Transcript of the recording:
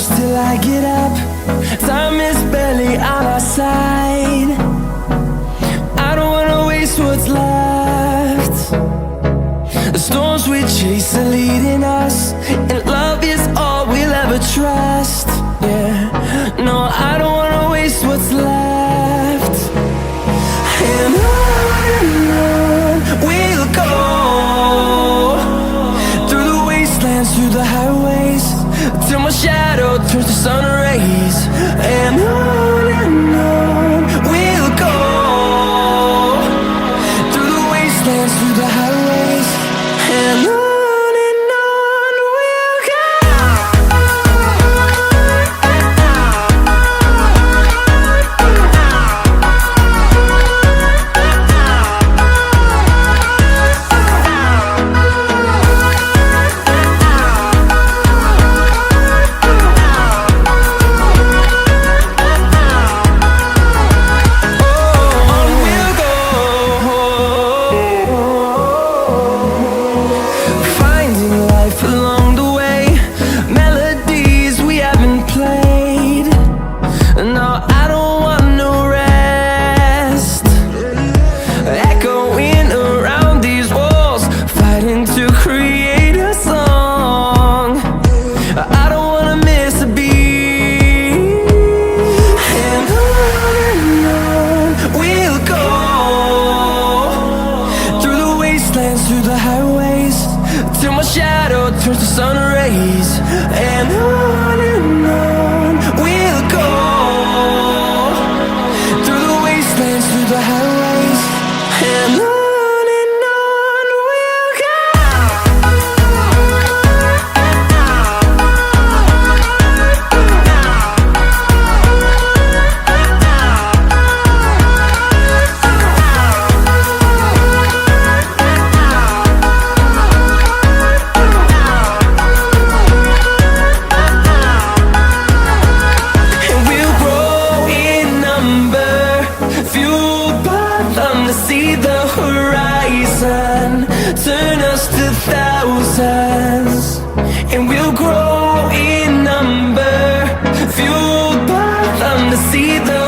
close till I get up. Time is barely on our side. I don't wanna waste what's left. The storms we chase are leading us, and love is all we'll ever trust. Yeah, no, I don't wanna waste what's left. And on we'll go, through the wastelands, through the highways, till my shadow turns to sun rays. And on we'll go, through the wastelands, through the highways, and on we'll go. Along the way, melodies we haven't played. No, I don't want no rest. Echoing around these walls, fighting to create a song. I don't wanna miss a beat. And on we'll go, through the wastelands, through the highways, till my shadow turns to sun rays. And on we'll go, through the wastelands, through the highways, and on we'll go. See the horizon, turn us to thousands, and we'll grow in number, fueled by them to see the